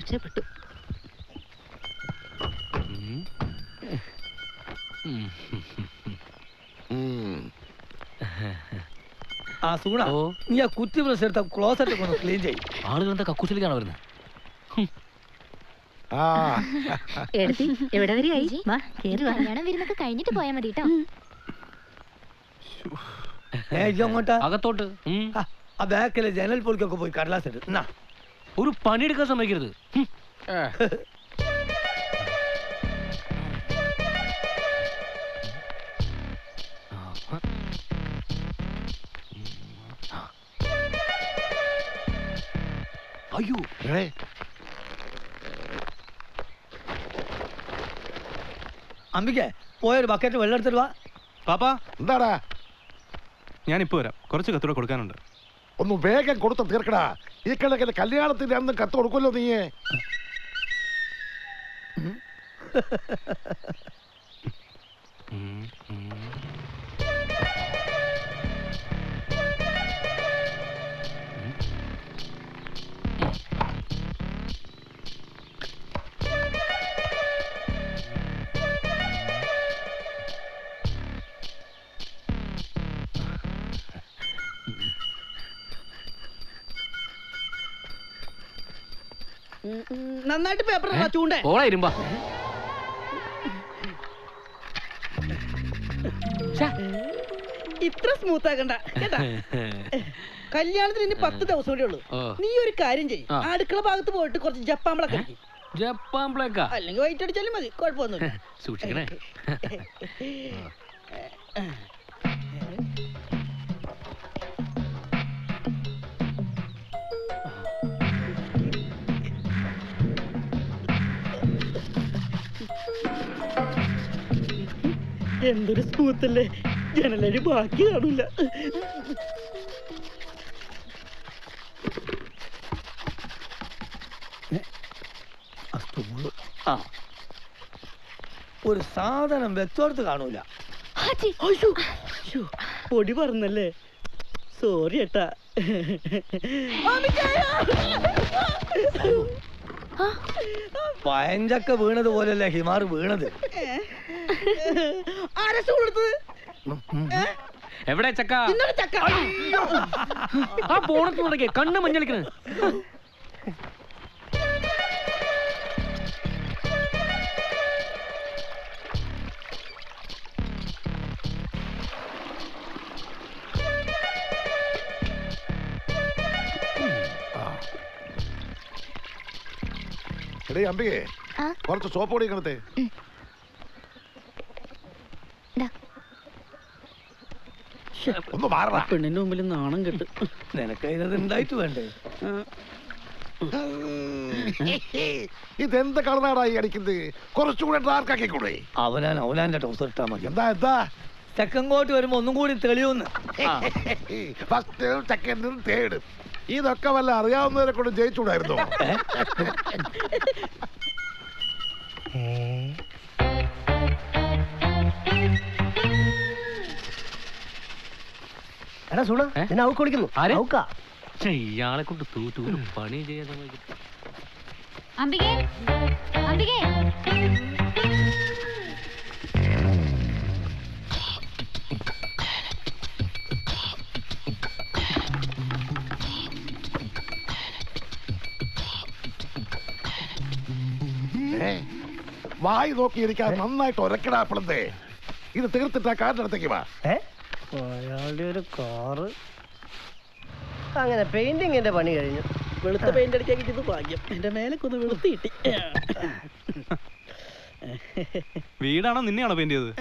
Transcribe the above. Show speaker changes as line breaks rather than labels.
രക്ഷപ്പെട്ടു.
സുഗുണ, നീ ആ കുറ്റി ബ്രഷ് എടുത്ത ക്ലോസറ്റ് കൊണ്ട് ക്ലീൻ ചെയ്യും.
ആളുകൾ എന്താ കക്കൂസിലേക്കാണ് വരുന്നത്?
എവിടെ വരെയായി?
കല്യാണം വരുന്നൊക്കെ കഴിഞ്ഞിട്ട് പോയാൽ മതി കേട്ടോ.
അങ്ങോട്ടാ
അകത്തോട്ട്.
ആ ബാക്കിലെ ജനൽ പൊളിക്കൊക്കെ പോയി കടലാസ് എടു.
ഒരു പണിയെടുക്കാൻ സമ്മതിക്കരുത്.
അയ്യോ അമ്പിക്കേ, പോയൊരു ബക്കറ്റ് വെള്ളം എടുത്തിട്ട് വാ.
പാപ്പാ,
എന്താടാ?
ഞാനിപ്പോ വരാം. കുറച്ച് കത്തൂടെ കൊടുക്കാനുണ്ട്.
ഒന്ന് വേഗം കൊടുത്ത് തീർക്കടാ. ഈ കിഴക്കിന്റെ കല്യാണത്തിന്റെ അന്ന് കത്ത് കൊടുക്കുമല്ലോ നീയെ.
നന്നായിട്ട് പേപ്പർ ചൂണ്ടേ
ഇരുമ്പാ.
ഇത്ര സ്മൂത്ത് ആക്കണ്ട കേട്ടാ. കല്യാണത്തിന് ഇനി 10 ദിവസം കൂടെ ഉള്ളൂ. നീ ഒരു കാര്യം ചെയ്യും, അടുക്കള ഭാഗത്ത് പോയിട്ട് കുറച്ച് ജപ്പാമ്പളൊക്കെ അല്ലെങ്കിൽ വൈറ്റ് അടിച്ചാലും മതി, കുഴപ്പമൊന്നുമില്ല.
സൂക്ഷിക്കണേ.
എന്തൊരു സ്മൂത്തല്ലേ, ജനലടി ബാക്കി കാണില്ല. ഒരു സാധനം വെച്ചോടത്ത് കാണൂല. പൊടി പറഞ്ഞല്ലേ, സോറി ഏട്ടാ. പയഞ്ചക്ക വീണത് പോലല്ലേ ഹിമാർ വീണത്.
എവിടെ ചക്ക? ആ പോണത്ത് തുടങ്ങിയ കണ്ണ് മഞ്ഞളിക്കണ്.
എടേ അമ്പികേ, കുറച്ച് സോപ്പ് പൊടി കണത്തെ. ഒന്ന് മാറ.
പെണ്ണിന്റെ മുമ്പിൽ നാണം കെട്ട്. നിനക്കത് ഉണ്ടായിട്ട് വേണ്ടേ?
ഇതെന്ത് കളറാടായി അടിക്കുന്നത്? കുറച്ചുകൂടെ ഡാർക്കാക്കിക്കൂടെ?
അവനാന്റെ ടൗസർ ഇട്ടാ മതി.
എന്താ
തെക്കങ്കോട്ട് വരുമ്പോ ഒന്നും കൂടി തെളിയുന്നു.
ഫസ്റ്റ് സെക്കൻഡും തേർഡും ഇതൊക്കെ വല്ല അറിയാവുന്നവരെ കൊണ്ട് ജയിച്ചൂടായിരുന്നു.
എടാ സുണ, എന്നെ ഔക്ക് വിളിക്കുന്നു.
ഇയാളെ കൊണ്ട് തൂത്തു പണി ചെയ്യാൻ
അംബികേ, അംബികേ.
വായി നോക്കിയിരിക്കാൻ നന്നായിട്ട് ഒരക്കടാപ്പിളന്തേ. ഇത് തീർത്തിട്ട് കാറിന്റെ അടുത്തേക്ക് വാ.
അയാളുടെ ഒരു കാറ്. അങ്ങനെ പെയിന്റിങ്ങിന്റെ പണി കഴിഞ്ഞു. വെളുത്ത പെയിന്റ് അടിക്കാൻ കിട്ടിയത് ഭാഗ്യം. എന്റെ മേലൊക്കെ ഒന്ന് വെളുത്ത് കിട്ടി.
വീടാണോ നിന്നെയാണോ പെയിന്റ് ചെയ്തത്?